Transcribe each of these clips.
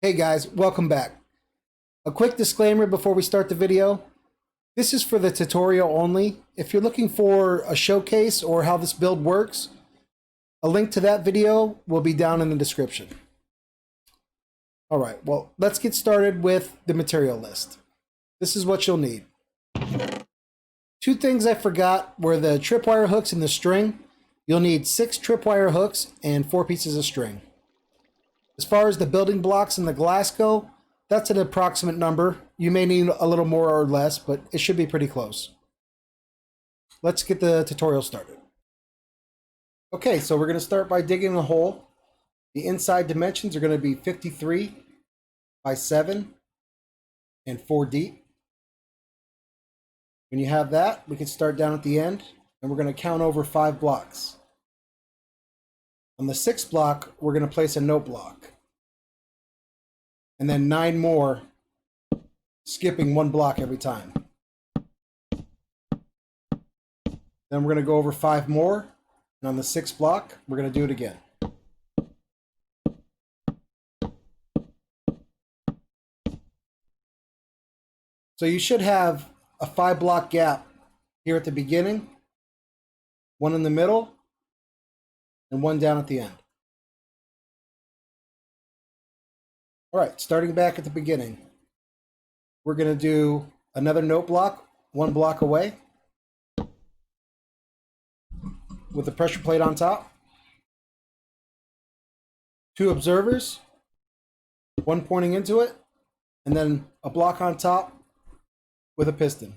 Hey guys, welcome back. A quick disclaimer before we start the video. This is for the tutorial only. If you're looking for a showcase or how this build works, a link to that video will be down in the description. All right, well, let's get started with the material list. This is what you'll need. Two things I forgot were the tripwire hooks and the string. You'll need 6 tripwire hooks and 4 pieces of string. As far as the building blocks and the glass go, that's an approximate number. You may need a little more or less, but it should be pretty close. Let's get the tutorial started. Okay, so we're going to start by digging a hole. The inside dimensions are going to be 53 by 7 and 4 deep. When you have that, we can start down at the end, and we're going to count over 5 blocks. On the 6th block, we're going to place a note block. And then 9 more, skipping 1 block every time. Then we're going to go over 5 more. And on the 6th block, we're going to do it again. So you should have a 5 block gap here at the beginning, 1 in the middle, and 1 down at the end. All right, starting back at the beginning, we're going to do another note block 1 block away with a pressure plate on top, 2 observers, 1 pointing into it, and then a block on top with a piston.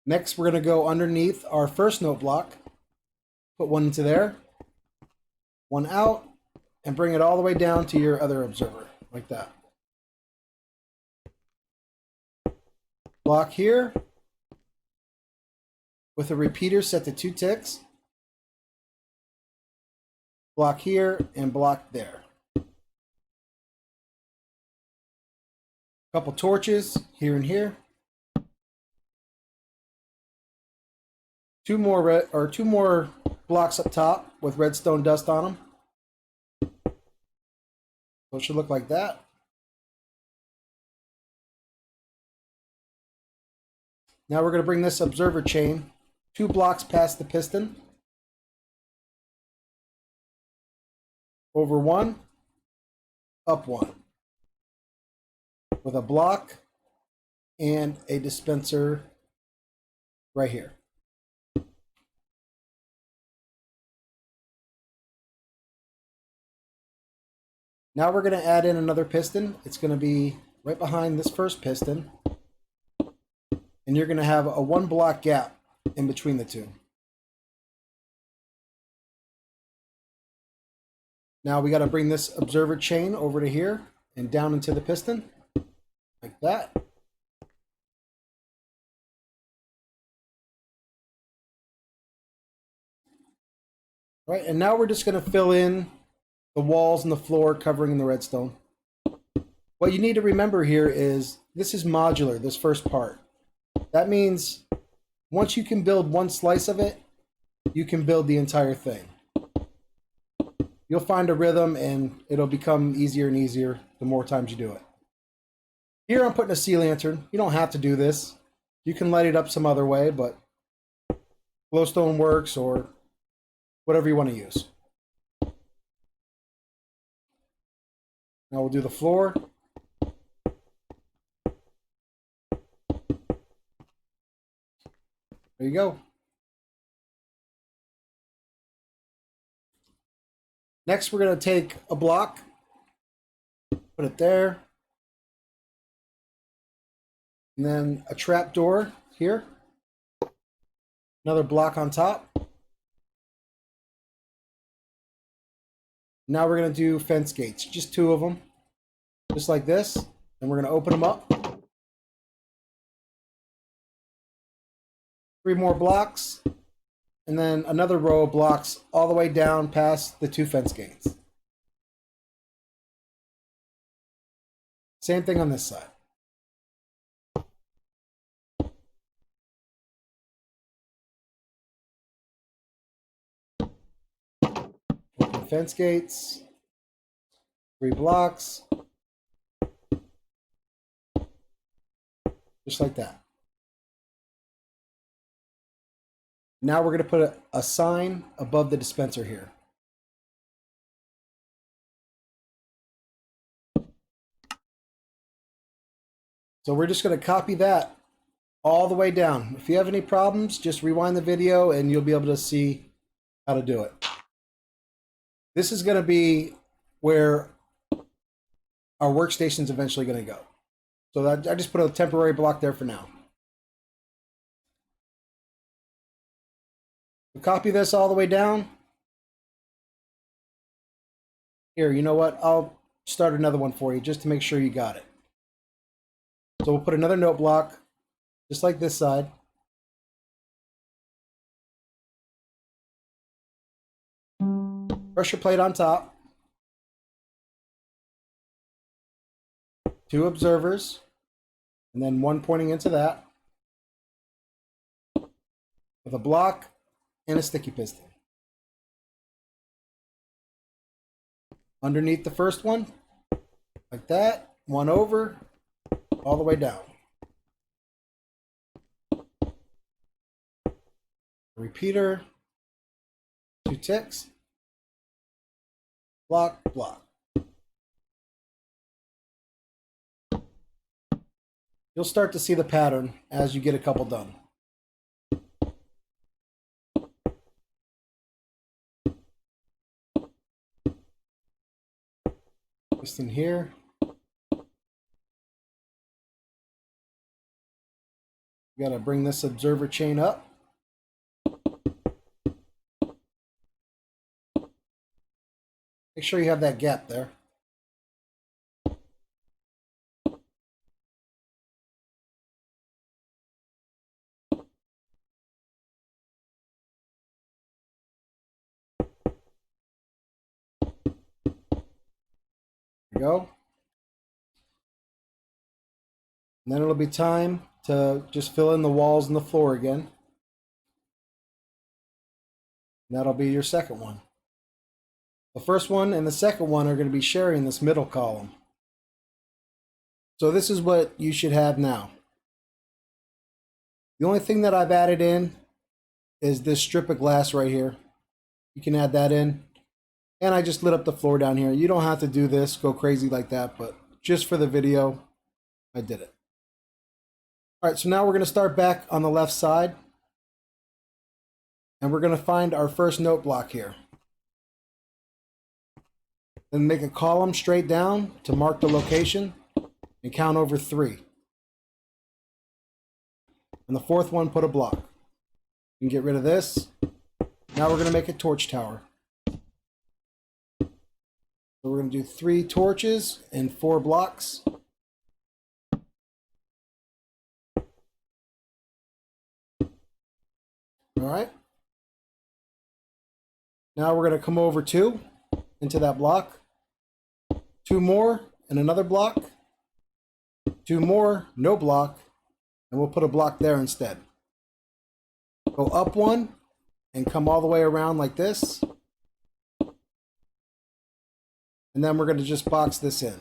Next, we're going to go underneath our first note block, put 1 into there, 1 out, and bring it all the way down to your other observer, like that. Block here, with a repeater set to 2 ticks. Block here, and block there. Couple torches, here and here. 2 more blocks up top with redstone dust on them. So it should look like that. Now we're going to bring this observer chain 2 blocks past the piston. Over 1, up 1. With a block and a dispenser right here. Now we're going to add in another piston. It's going to be right behind this first piston. And you're going to have a 1 block gap in between the 2. Now we got to bring this observer chain over to here and down into the piston, like that. All right, and now we're just going to fill in the walls and the floor covering the redstone. What you need to remember here is this is modular, this first part. That means once you can build 1 slice of it, you can build the entire thing. You'll find a rhythm and it'll become easier and easier the more times you do it. Here I'm putting a sea lantern. You don't have to do this. You can light it up some other way, but glowstone works or whatever you want to use. Now we'll do the floor. There you go. Next, we're going to take a block, put it there, and then a trap door here. Another block on top. Now we're going to do fence gates, just 2 of them, just like this, and we're going to open them up. 3 more blocks, and then another row of blocks all the way down past the 2 fence gates. Same thing on this side. Open fence gates. 3 blocks. Just like that. Now we're going to put a sign above the dispenser here. So we're just going to copy that all the way down. If you have any problems, just rewind the video and you'll be able to see how to do it. This is going to be where our workstation's eventually going to go. So I just put a temporary block there for now. Copy this all the way down. Here, you know what? I'll start another one for you just to make sure you got it. So we'll put another note block, just like this side. Pressure plate on top. 2 observers, and then 1 pointing into that, with a block and a sticky piston. Underneath the first one, like that, 1 over, all the way down. Repeater, 2 ticks, block, block. You'll start to see the pattern as you get a couple done. Piston here. You gotta bring this observer chain up. Make sure you have that gap there. Go. And then it'll be time to just fill in the walls and the floor again. And that'll be your second one. The first one and the second one are going to be sharing this middle column. So this is what you should have now. The only thing that I've added in is this strip of glass right here. You can add that in. And I just lit up the floor down here. You don't have to do this, go crazy like that, but just for the video, I did it. All right, so now we're going to start back on the left side. And we're going to find our first note block here. Then make a column straight down to mark the location and count over 3. And the fourth one, put a block. You can get rid of this. Now we're going to make a torch tower. So we're going to do 3 torches and 4 blocks. All right. Now we're going to come over 2 into that block. 2 more and another block. 2 more, no block. And we'll put a block there instead. Go up 1 and come all the way around like this. And then we're going to just box this in.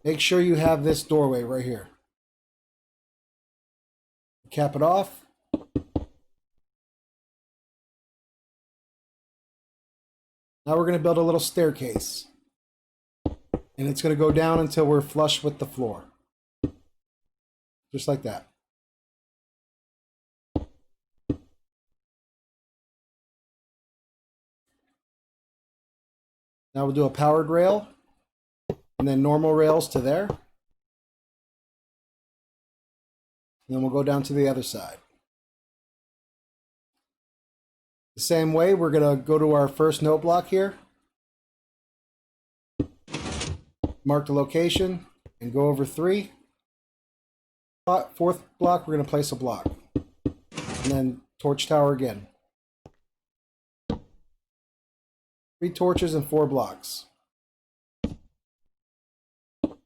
Make sure you have this doorway right here. Cap it off. Now we're going to build a little staircase. And it's going to go down until we're flush with the floor. Just like that. Now we'll do a powered rail, and then normal rails to there. And then we'll go down to the other side. The same way, we're going to go to our first note block here. Mark the location, and go over 3. Fourth block, we're going to place a block. And then torch tower again. 3 torches and 4 blocks. On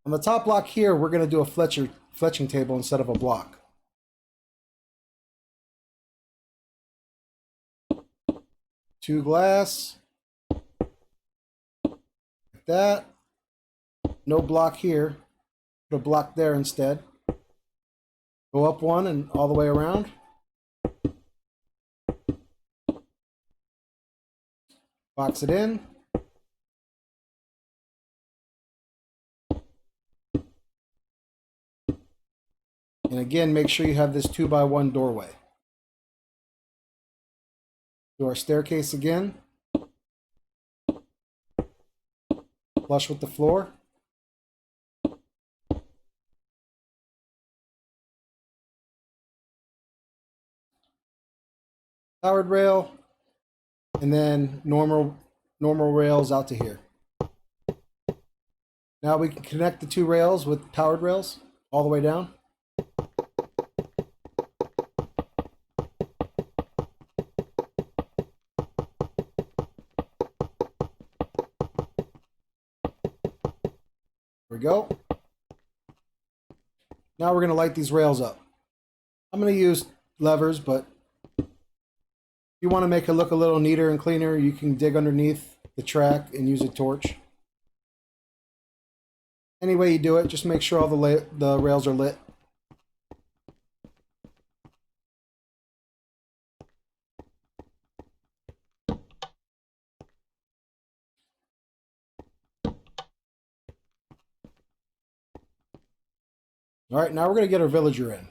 the top block here, we're going to do a fletching table instead of a block. 2 glass, like that. No block here, put a block there instead. Go up one and all the way around. Box it in. And again, make sure you have this 2x1 doorway. Do our staircase again. Flush with the floor. Powered rail, and then normal rails out to here. Now we can connect the 2 rails with powered rails all the way down. There we go. Now we're going to light these rails up. I'm going to use levers, but if you want to make it look a little neater and cleaner, you can dig underneath the track and use a torch. Any way you do it, just make sure all the rails are lit. All right, now we're going to get our villager in.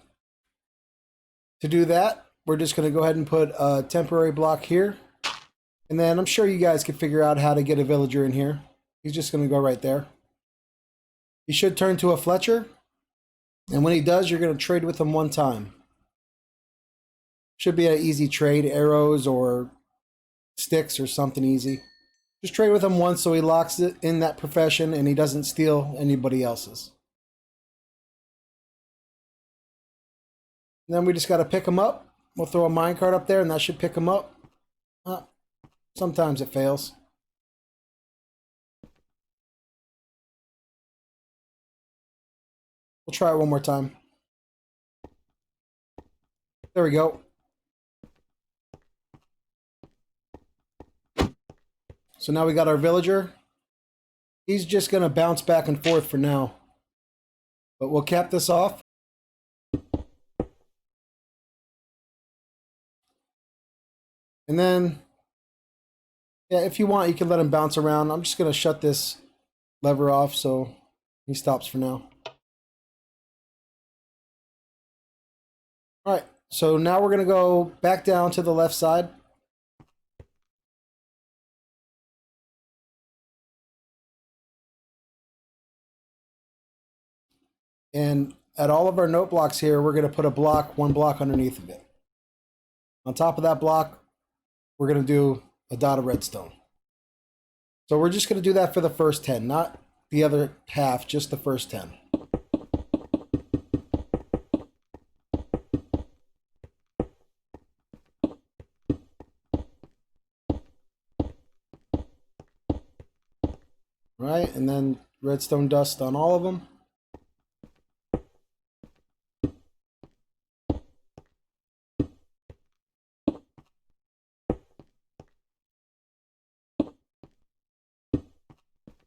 To do that, we're just going to go ahead and put a temporary block here. And then I'm sure you guys can figure out how to get a villager in here. He's just going to go right there. He should turn to a fletcher. And when he does, you're going to trade with him one time. Should be an easy trade, arrows or sticks or something easy. Just trade with him once so he locks it in that profession and he doesn't steal anybody else's. And then we just got to pick him up. We'll throw a minecart up there and that should pick him up. Sometimes it fails. We'll try it one more time. There we go. So now we got our villager. He's just going to bounce back and forth for now. But we'll cap this off. And then, yeah, if you want, you can let him bounce around. I'm just going to shut this lever off so he stops for now. All right, so now we're going to go back down to the left side. And at all of our note blocks here, we're going to put a block, 1 block underneath of it. On top of that block, we're going to do a dot of redstone. So we're just going to do that for the first 10, not the other half, just the first 10. Right, and then redstone dust on all of them.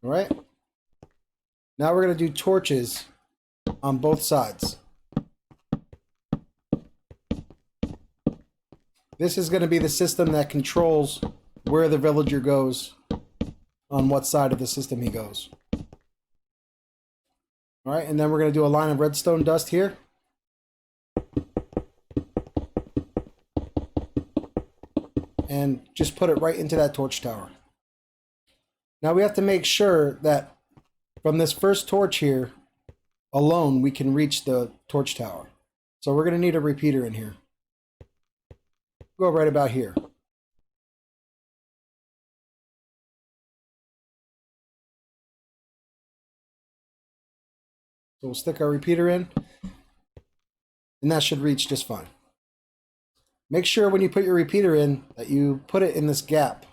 All right. Now we're going to do torches on both sides. This is going to be the system that controls where the villager goes, on what side of the system he goes. All right, and then we're going to do a line of redstone dust here. And just put it right into that torch tower. Now we have to make sure that from this first torch here alone, we can reach the torch tower. So we're going to need a repeater in here. Go right about here. So we'll stick our repeater in, and that should reach just fine. Make sure when you put your repeater in that you put it in this gap.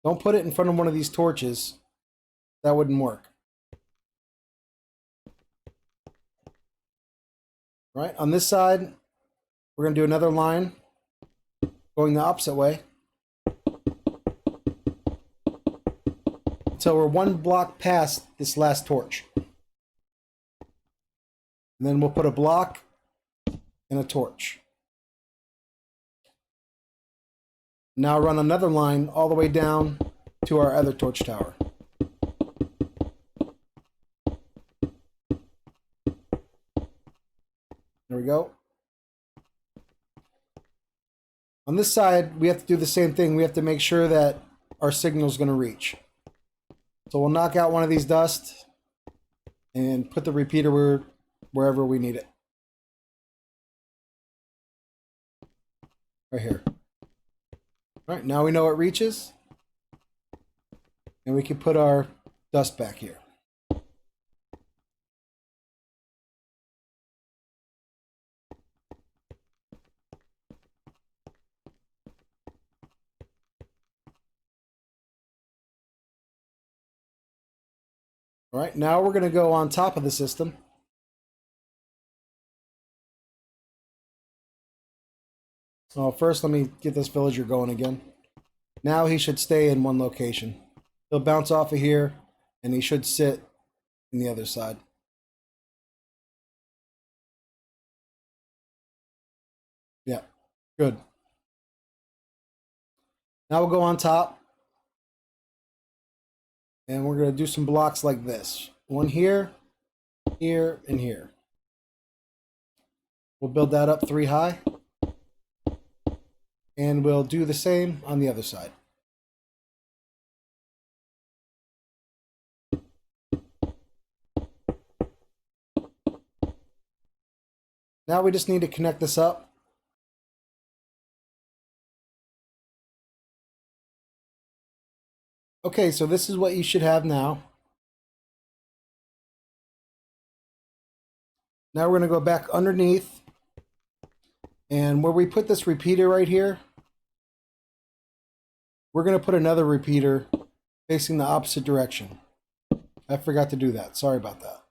Don't put it in front of one of these torches. That wouldn't work. Right, on this side, we're going to do another line going the opposite way. until we're one block past this last torch. And then we'll put a block and a torch. Now run another line all the way down to our other torch tower. There we go. On this side, we have to do the same thing. We have to make sure that our signal is going to reach. So we'll knock out one of these dust and put the repeater wherever we need it. Right here. All right, now we know it reaches. And we can put our dust back here. All right, now we're going to go on top of the system. So first, let me get this villager going again. Now he should stay in one location. He'll bounce off of here, and he should sit in the other side. Yeah, good. Now we'll go on top. And we're going to do some blocks like this. One here, here, and here. We'll build that up 3 high. And we'll do the same on the other side. Now we just need to connect this up. Okay, so this is what you should have now. Now we're going to go back underneath. And where we put this repeater right here, we're going to put another repeater facing the opposite direction. I forgot to do that. Sorry about that.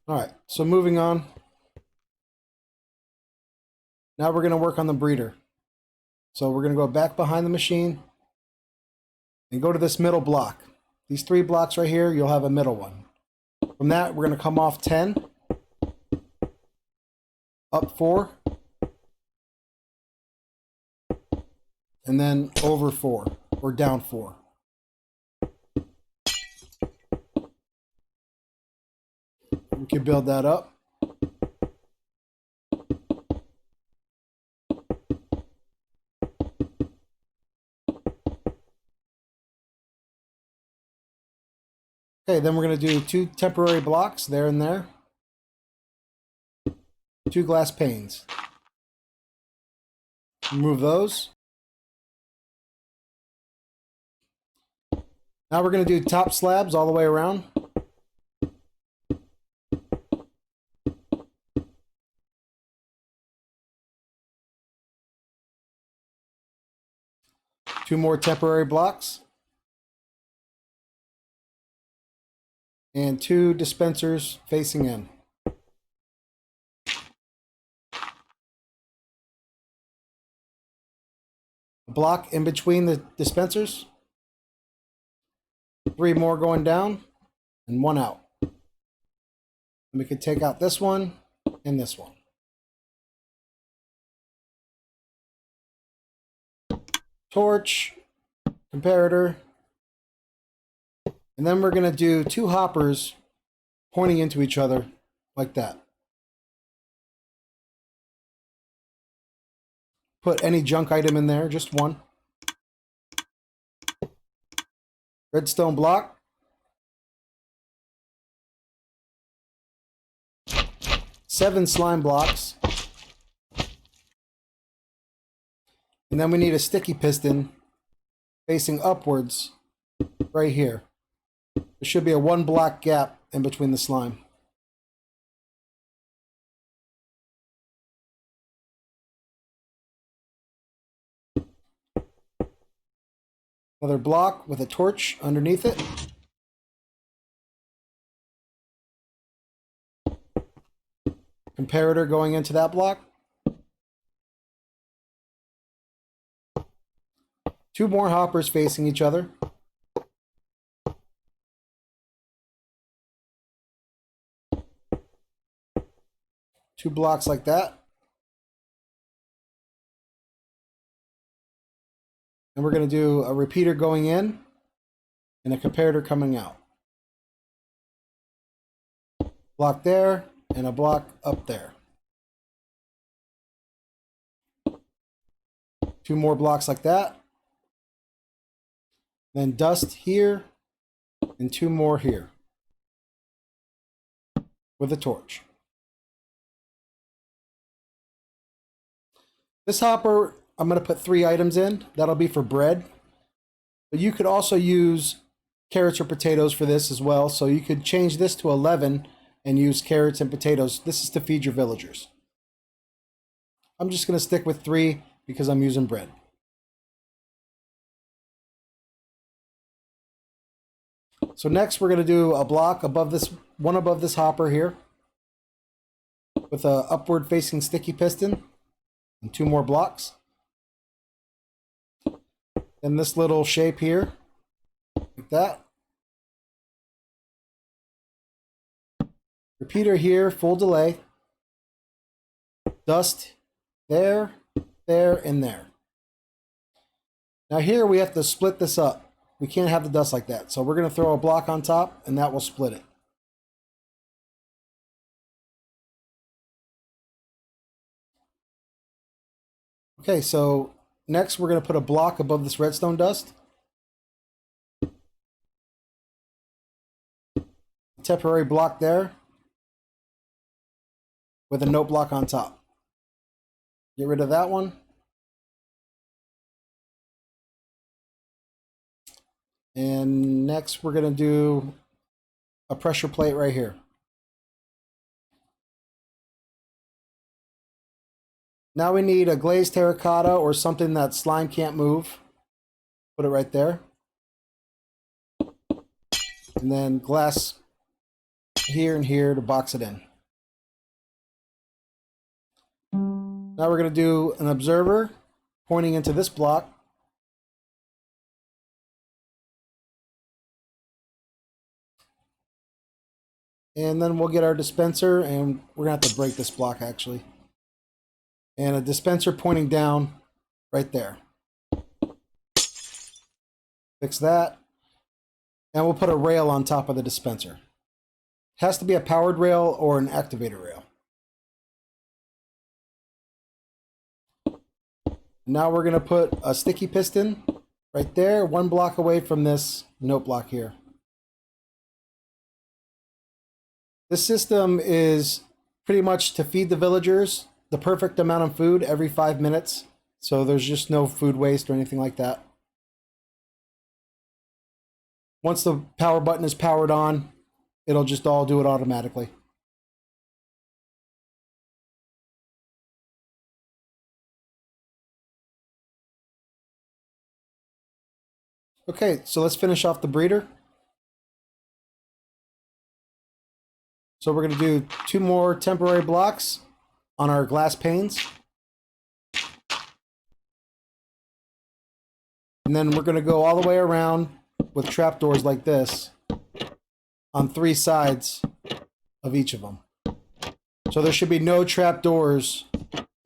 All right, so moving on. Now we're going to work on the breeder. So we're going to go back behind the machine and go to this middle block. These 3 blocks right here, you'll have a middle one. From that, we're going to come off 10, up 4, and then over 4, or down 4. We can build that up. Okay, then we're going to do 2 temporary blocks there and there. 2 glass panes. Remove those. Now we're going to do top slabs all the way around. Two more temporary blocks. And 2 dispensers facing in. A block in between the dispensers. 3 more going down and 1 out. And we could take out this one and this one. Torch, comparator. And then we're going to do 2 hoppers pointing into each other like that. Put any junk item in there, just 1. Redstone block. 7 slime blocks. And then we need a sticky piston facing upwards right here. There should be a 1 block gap in between the slime. Another block with a torch underneath it. Comparator going into that block. 2 more hoppers facing each other. Two blocks like that. And we're going to do a repeater going in and a comparator coming out. Block there and a block up there. 2 more blocks like that. Then dust here and 2 more here with a torch. This hopper, I'm going to put 3 items in. That'll be for bread. But you could also use carrots or potatoes for this as well. So you could change this to 11 and use carrots and potatoes. This is to feed your villagers. I'm just going to stick with 3 because I'm using bread. So next we're going to do a block above this, one above this hopper here with a upward facing sticky piston and 2 more blocks. And this little shape here, like that. Repeater here, full delay. Dust there, there, and there. Now here we have to split this up. We can't have the dust like that. So we're going to throw a block on top and that will split it. Okay, so next we're going to put a block above this redstone dust. A temporary block there with a note block on top. Get rid of that one. And next we're going to do a pressure plate right here. Now we need a glazed terracotta or something that slime can't move. Put it right there. And then glass here and here to box it in. Now we're going to do an observer pointing into this block. And then we'll get our dispenser, and we're going to have to break this block actually. And a dispenser pointing down right there. Fix that. And we'll put a rail on top of the dispenser. It has to be a powered rail or an activator rail. Now we're going to put a sticky piston right there, 1 block away from this note block here. This system is pretty much to feed the villagers the perfect amount of food every 5 minutes. So there's just no food waste or anything like that. Once the power button is powered on, it'll just all do it automatically. Okay, so let's finish off the breeder. So we're going to do 2 more temporary blocks on our glass panes. And then we're going to go all the way around with trapdoors like this on 3 sides of each of them. So there should be no trapdoors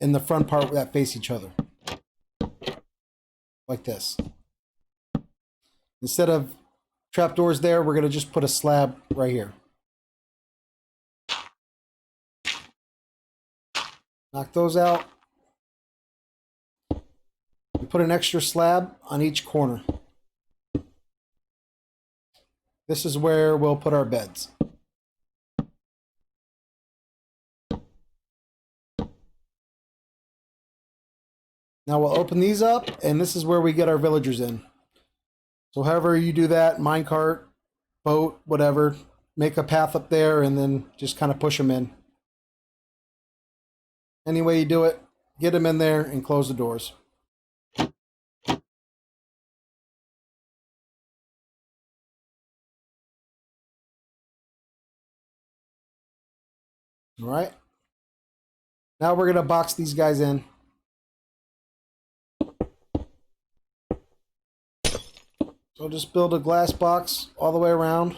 in the front part that face each other. Like this. Instead of trapdoors there, we're going to just put a slab right here. Knock those out. We put an extra slab on each corner. This is where we'll put our beds. Now we'll open these up, and this is where we get our villagers in. So however you do that, minecart, boat, whatever, make a path up there and then just kind of push them in. Any way you do it, get them in there and close the doors. All right. Now we're going to box these guys in. So I'll just build a glass box all the way around.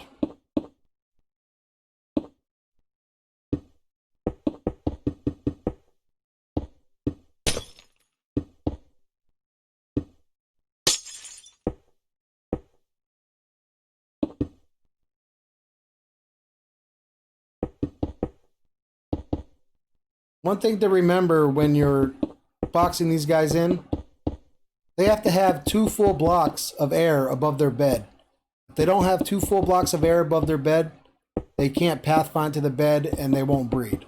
One thing to remember when you're boxing these guys in, they have to have 2 full blocks of air above their bed. If they don't have 2 full blocks of air above their bed, they can't pathfind to the bed and they won't breed.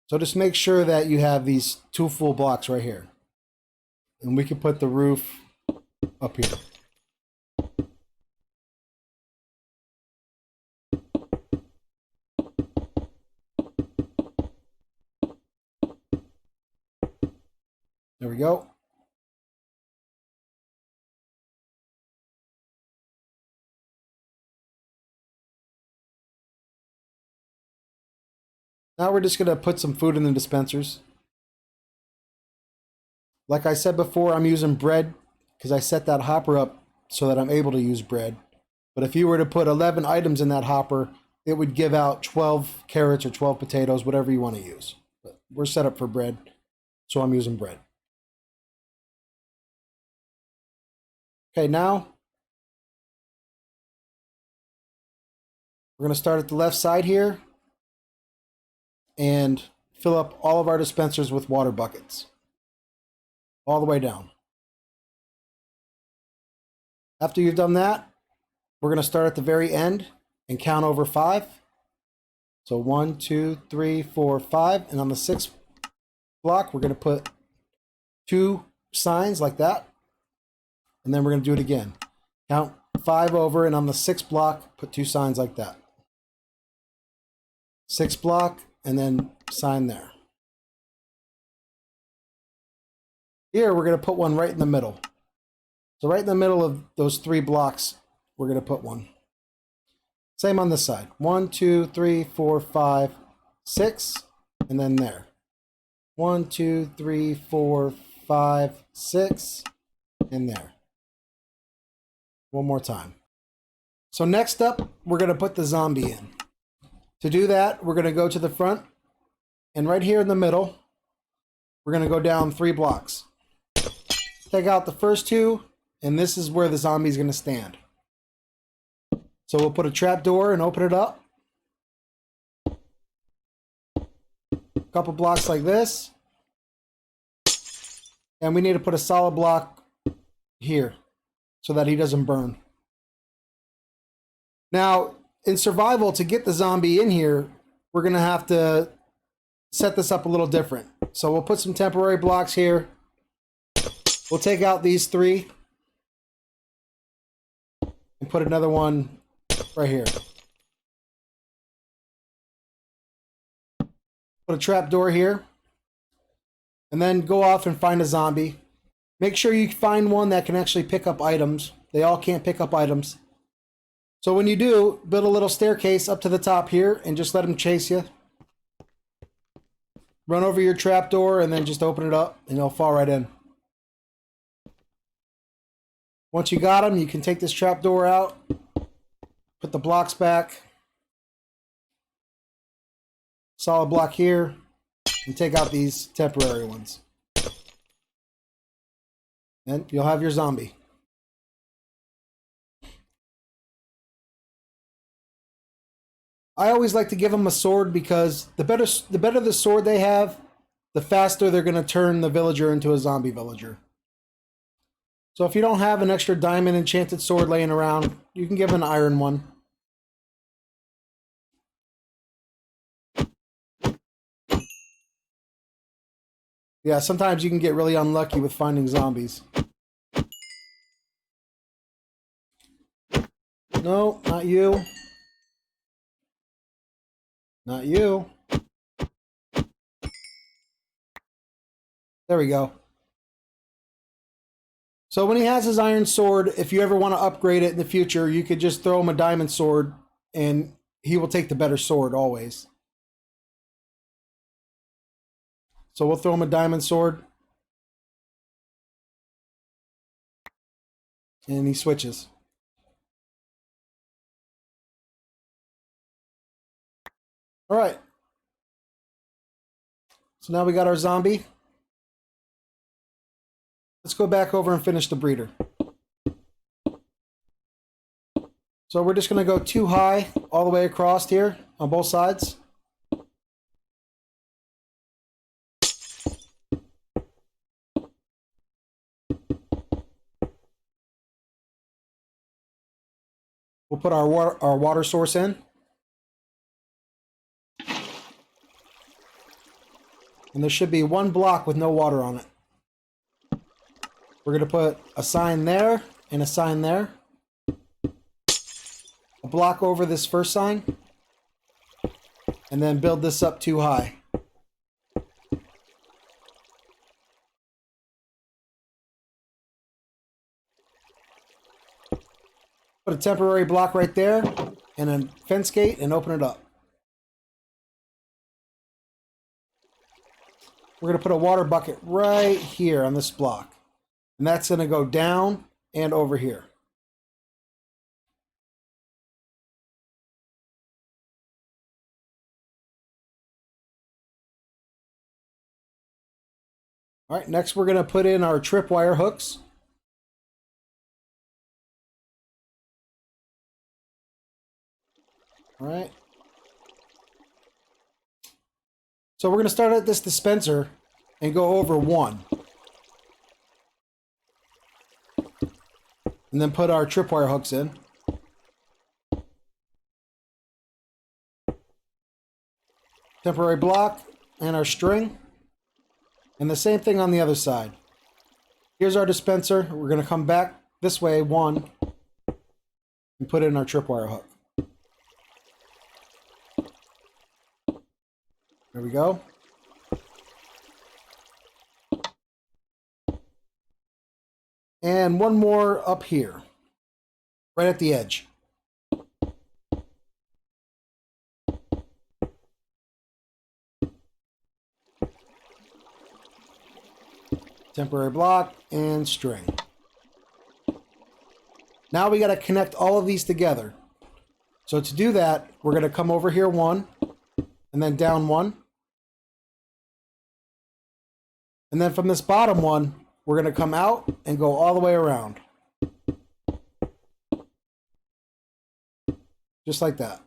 So just make sure that you have these 2 full blocks right here. And we can put the roof up here. There we go. Now we're just going to put some food in the dispensers. Like I said before, I'm using bread because I set that hopper up so that I'm able to use bread. But if you were to put 11 items in that hopper, it would give out 12 carrots or 12 potatoes, whatever you want to use. But we're set up for bread, so I'm using bread. Okay, now we're going to start at the left side here and fill up all of our dispensers with water buckets all the way down. After you've done that, we're going to start at the very end and count over 5. So 1, 2, 3, 4, 5. And on the 6th block, we're going to put 2 signs like that. And then we're going to do it again. Count 5 over, and on the 6th block, put 2 signs like that. 6th block, and then sign there. Here, we're going to put one right in the middle. So right in the middle of those 3 blocks, we're going to put one. Same on this side. 1, 2, 3, 4, 5, 6, and then there. 1, 2, 3, 4, 5, 6, and there. One more time. So next up, we're going to put the zombie in. To do that, we're going to go to the front, and right here in the middle, we're going to go down 3 blocks. Take out the first 2, and this is where the zombie is going to stand. So we'll put a trap door and open it up. A couple blocks like this. And we need to put a solid block here so that he doesn't burn. Now, in survival, to get the zombie in here, we're going to have to set this up a little different. So we'll put some temporary blocks here. We'll take out these 3 and put another one right here. Put a trap door here. And then go off and find a zombie. Make sure you find one that can actually pick up items. They all can't pick up items. So when you do, build a little staircase up to the top here and just let them chase you. Run over your trap door and then just open it up and they'll fall right in. Once you got them, you can take this trap door out, put the blocks back, solid block here, and take out these temporary ones. And you'll have your zombie. I always like to give them a sword because the better the sword they have, the faster they're going to turn the villager into a zombie villager. So if you don't have an extra diamond enchanted sword laying around, you can give them an iron one. Yeah, sometimes you can get really unlucky with finding zombies. No, not you. Not you. There we go. So when he has his iron sword, if you ever want to upgrade it in the future, you could just throw him a diamond sword and he will take the better sword always. So we'll throw him a diamond sword. And he switches. All right. So now we got our zombie. Let's go back over and finish the breeder. So we're just going to go 2 high all the way across here on both sides. We'll put our water source in. And there should be 1 block with no water on it. We're going to put a sign there and a sign there. A block over this first sign. And then build this up 2 high. Put a temporary block right there and a fence gate and open it up. We're going to put a water bucket right here on this block. And that's going to go down and over here. All right, next we're going to put in our tripwire hooks. All right. So we're going to start at this dispenser and go over 1. And then put our tripwire hooks in. Temporary block and our string. And the same thing on the other side. Here's our dispenser. We're going to come back this way 1 and put in our tripwire hook. There we go. And 1 more up here, right at the edge. Temporary block and string. Now we got to connect all of these together. So to do that, we're going to come over here 1 and then down 1. And then from this bottom one, we're going to come out and go all the way around. Just like that.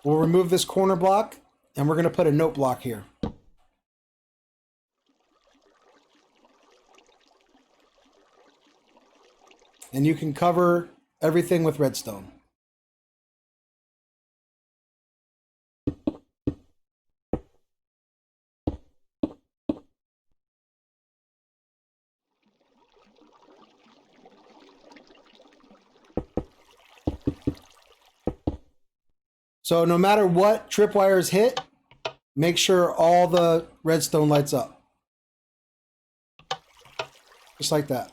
We'll remove this corner block and we're going to put a note block here. And you can cover everything with redstone. So no matter what tripwires hit, make sure all the redstone lights up. Just like that.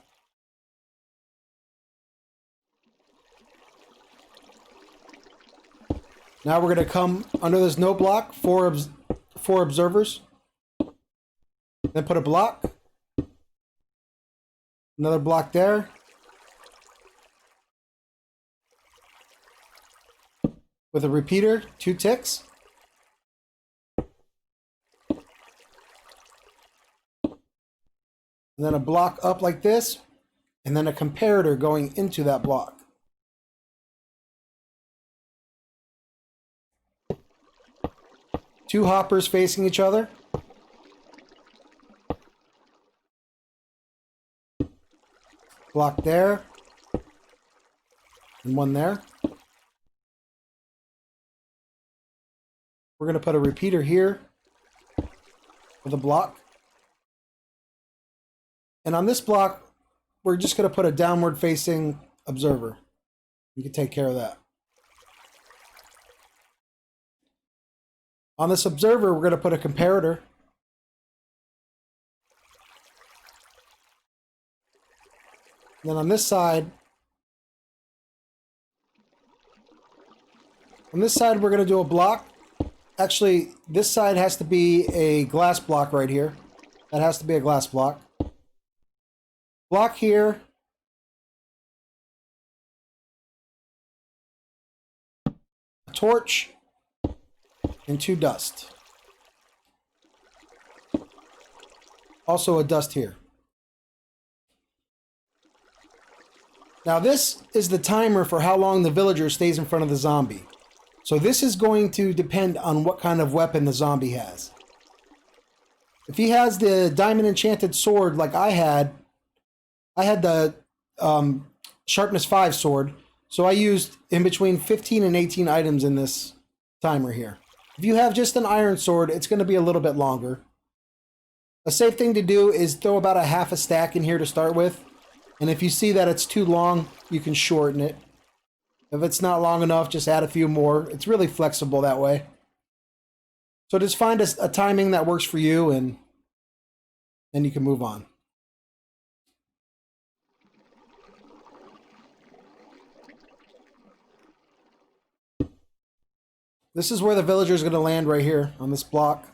Now we're going to come under this note block, four observers. Then put a block. Another block there. With a repeater, 2 ticks. And then a block up like this. And then a comparator going into that block. Two hoppers facing each other. Block there. And one there. We're going to put a repeater here with a block. And on this block, we're just going to put a downward facing observer. You can take care of that. On this observer, we're going to put a comparator. And then on this side, we're going to do a block. Actually, this side has to be a glass block right here. That has to be a glass block. Block here. A torch. And 2 dust. Also a dust here. Now this is the timer for how long the villager stays in front of the zombie. So this is going to depend on what kind of weapon the zombie has. If he has the diamond enchanted sword like I had the sharpness 5 sword, so I used in between 15 and 18 items in this timer here. If you have just an iron sword, it's going to be a little bit longer. A safe thing to do is throw about a half a stack in here to start with. And if you see that it's too long, you can shorten it. If it's not long enough, just add a few more. It's really flexible that way. So just find a timing that works for you, and you can move on. This is where the villager is going to land right here on this block.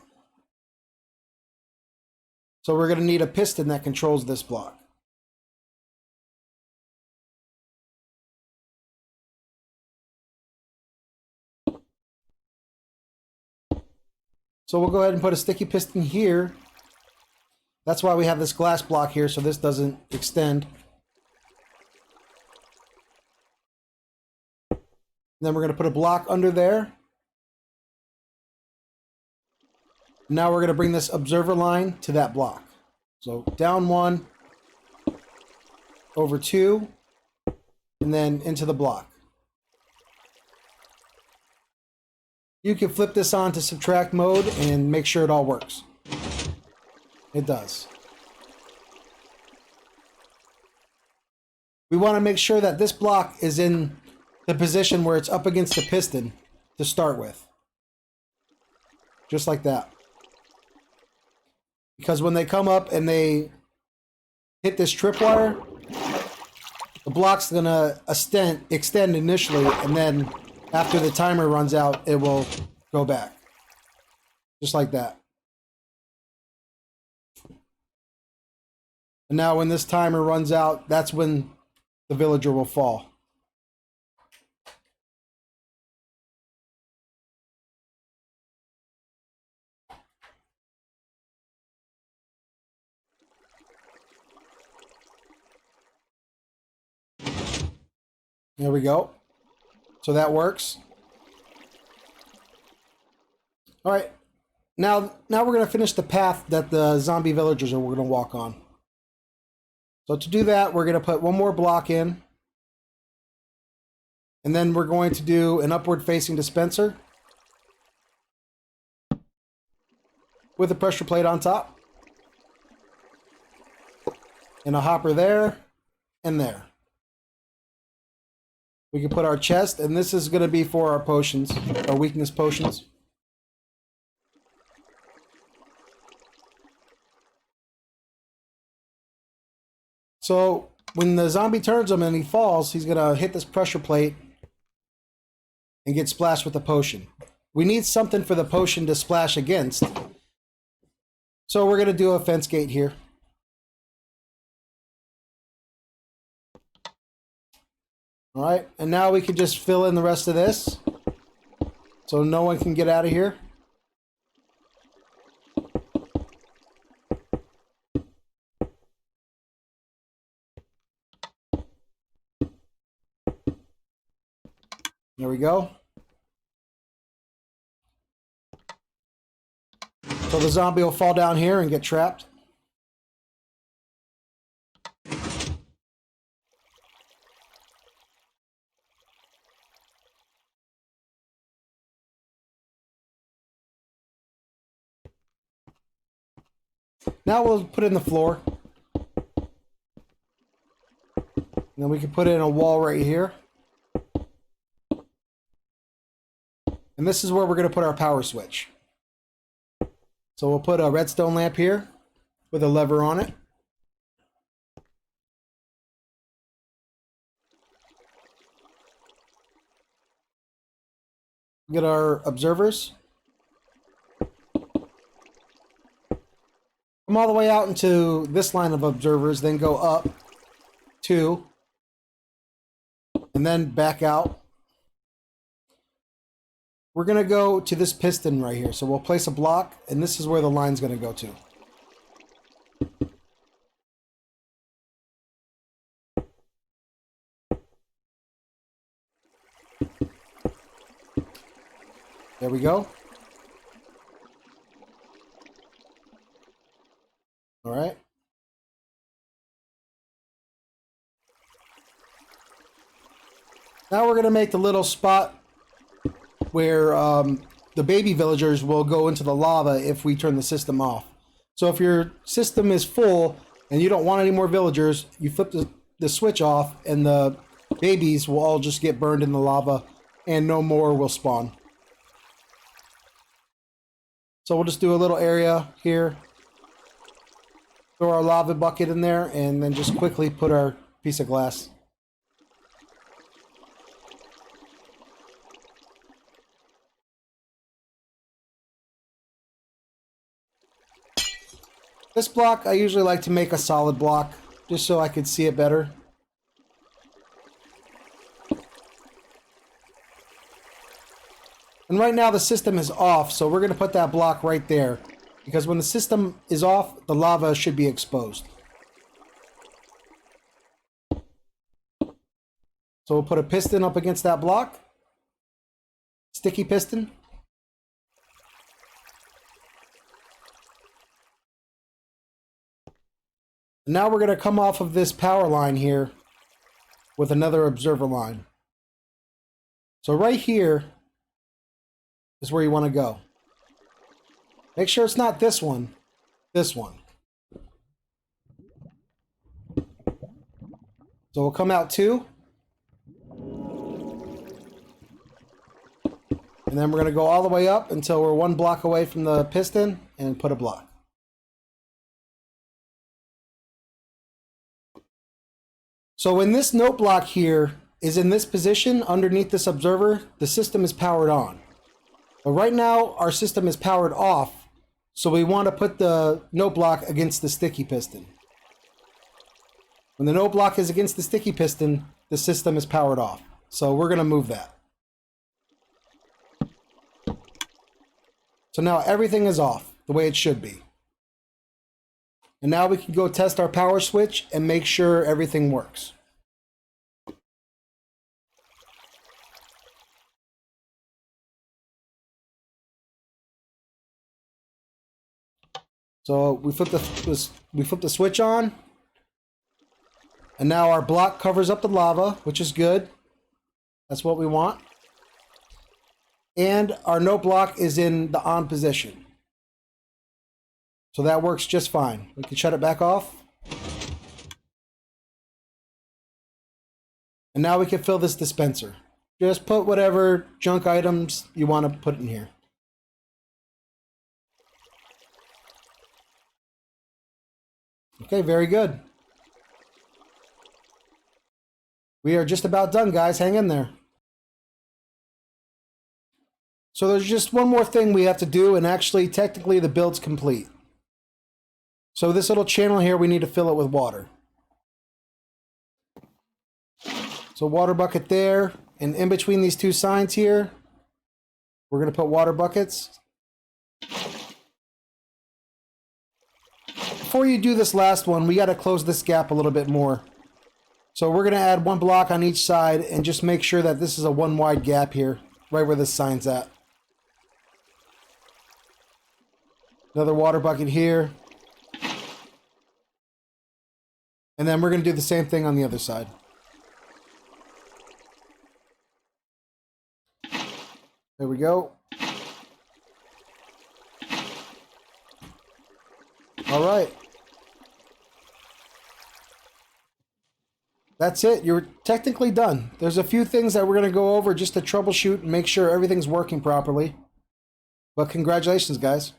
So we're going to need a piston that controls this block. So we'll go ahead and put a sticky piston here. That's why we have this glass block here, so this doesn't extend. And then we're going to put a block under there. Now we're going to bring this observer line to that block. So down 1, over 2, and then into the block. You can flip this on to subtract mode and make sure it all works. It does. We want to make sure that this block is in the position where it's up against the piston to start with. Just like that. Because when they come up and they hit this tripwire, the block's going to extend initially, and then after the timer runs out, it will go back. Just like that. And now when this timer runs out, that's when the villager will fall. There we go. So that works. All right. Now we're going to finish the path that the zombie villagers are going to walk on. So to do that, we're going to put one more block in. And then we're going to do an upward facing dispenser with a pressure plate on top. And a hopper there and there. We can put our chest, and this is going to be for our potions, our weakness potions. So when the zombie turns him and he falls, he's going to hit this pressure plate and get splashed with the potion. We need something for the potion to splash against. So we're going to do a fence gate here. All right, and now we can just fill in the rest of this so no one can get out of here. There we go. So the zombie will fall down here and get trapped. Now we'll put in the floor. And then we can put in a wall right here. And this is where we're going to put our power switch. So we'll put a redstone lamp here with a lever on it. Get our observers. Come all the way out into this line of observers, then go up 2, and then back out. We're going to go to this piston right here. So we'll place a block, and this is where the line's going to go to. There we go. All right. Now we're going to make the little spot where the baby villagers will go into the lava if we turn the system off. So if your system is full and you don't want any more villagers, you flip the switch off and the babies will all just get burned in the lava and no more will spawn. So we'll just do a little area here. Throw our lava bucket in there and then just quickly put our piece of glass. This block, I usually like to make a solid block, just so I could see it better. And right now the system is off, so we're going to put that block right there. Because when the system is off, the lava should be exposed. So we'll put a piston up against that block. Sticky piston. Now we're going to come off of this power line here with another observer line. So right here is where you want to go. Make sure it's not this one, this one. So we'll come out 2. And then we're going to go all the way up until we're 1 block away from the piston and put a block. So when this note block here is in this position underneath this observer, the system is powered on. But right now our system is powered off, so we want to put the note block against the sticky piston. When the note block is against the sticky piston, the system is powered off. So we're going to move that. So now everything is off the way it should be. And now we can go test our power switch and make sure everything works. So we flip the switch on, and now our block covers up the lava, which is good. That's what we want. And our note block is in the on position. So that works just fine. We can shut it back off. And now we can fill this dispenser. Just put whatever junk items you want to put in here. Okay, very good. We are just about done, guys. Hang in there. So there's just one more thing we have to do, and actually, technically, the build's complete. So this little channel here, we need to fill it with water. So water bucket there, and in between these 2 signs here, we're going to put water buckets. Before you do this last one, we got to close this gap a little bit more. So we're going to add 1 block on each side and just make sure that this is a 1 wide gap here, right where this sign's at. Another water bucket here. And then we're going to do the same thing on the other side. There we go. All right. That's it. You're technically done. There's a few things that we're going to go over just to troubleshoot and make sure everything's working properly. But congratulations, guys.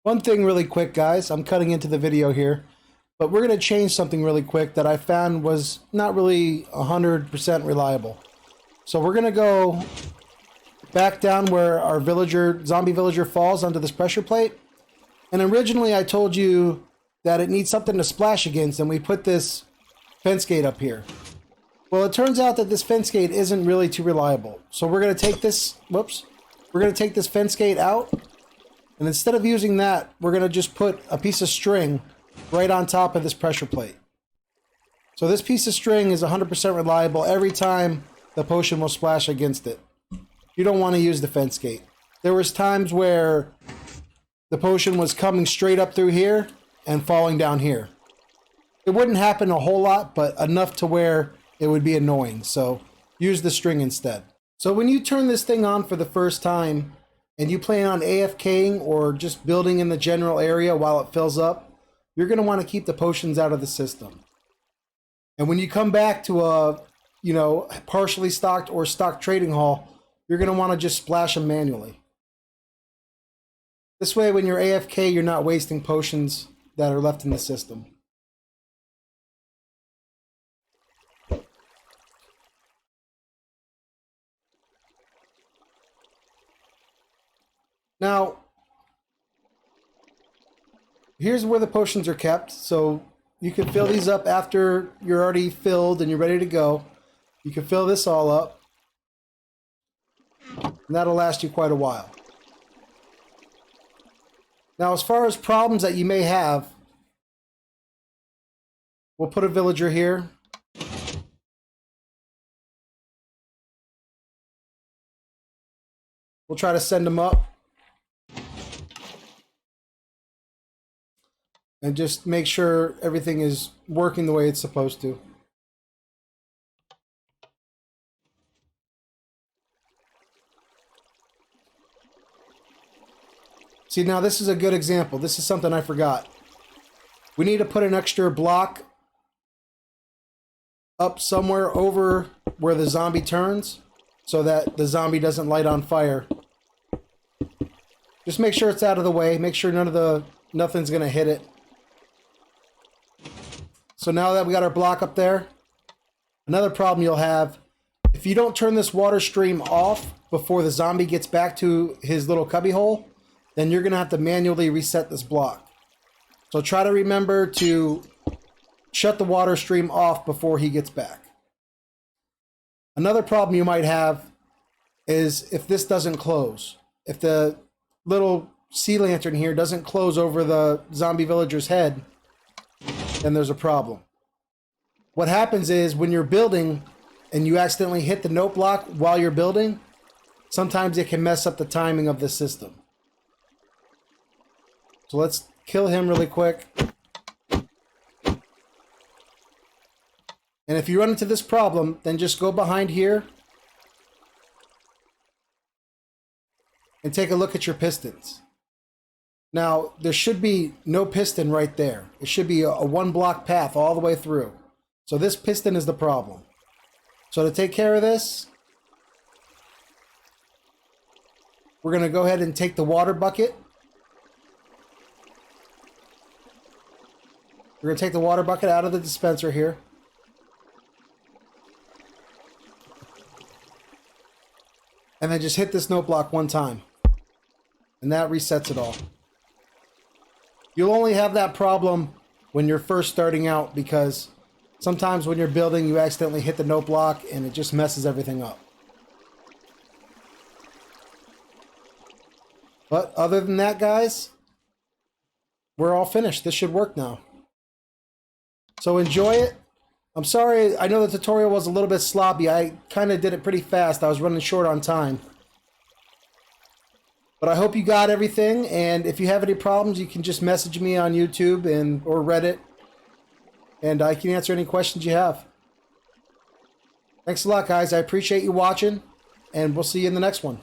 One thing really quick, guys. I'm cutting into the video here. But we're going to change something really quick that I found was not really 100% reliable. So we're going to go back down where our zombie villager falls onto this pressure plate. And originally I told you that it needs something to splash against, and we put this fence gate up here. Well, it turns out that this fence gate isn't really too reliable. So we're going to take this, we're going to take this fence gate out, and instead of using that, we're going to just put a piece of string right on top of this pressure plate. So this piece of string is 100% reliable every time the potion will splash against it. You don't want to use the fence gate. There was times where the potion was coming straight up through here and falling down here. It wouldn't happen a whole lot, but enough to where it would be annoying. So use the string instead. So when you turn this thing on for the first time and you plan on AFKing or just building in the general area while it fills up, you're going to want to keep the potions out of the system. And when you come back to a, partially stocked or stocked trading hall, you're going to want to just splash them manually. This way, when you're AFK, you're not wasting potions that are left in the system. Now, here's where the potions are kept. So you can fill these up after you're already filled and you're ready to go. You can fill this all up, and that'll last you quite a while. Now, as far as problems that you may have, we'll put a villager here. We'll try to send them up. And just make sure everything is working the way it's supposed to. See, now this is a good example. This is something I forgot. We need to put an extra block up somewhere over where the zombie turns so that the zombie doesn't light on fire. Just make sure it's out of the way. Make sure nothing's going to hit it. So now that we got our block up there, another problem you'll have, if you don't turn this water stream off before the zombie gets back to his little cubby hole, then you're going to have to manually reset this block. So try to remember to shut the water stream off before he gets back. Another problem you might have is if this doesn't close. If the little sea lantern here doesn't close over the zombie villager's head, then there's a problem. What happens is when you're building and you accidentally hit the note block while you're building, sometimes it can mess up the timing of the system. So let's kill him really quick. And if you run into this problem, then just go behind here and take a look at your pistons. Now, there should be no piston right there. It should be a one block path all the way through. So this piston is the problem. So to take care of this, we're going to go ahead and take the water bucket. We're going to take the water bucket out of the dispenser here. And then just hit this note block one time. And that resets it all. You'll only have that problem when you're first starting out because sometimes when you're building, you accidentally hit the note block and it just messes everything up. But other than that, guys, we're all finished. This should work now. So enjoy it. I'm sorry, I know the tutorial was a little bit sloppy. I kind of did it pretty fast. I was running short on time. But I hope you got everything, and if you have any problems, you can just message me on YouTube or Reddit, and I can answer any questions you have. Thanks a lot, guys. I appreciate you watching, and we'll see you in the next one.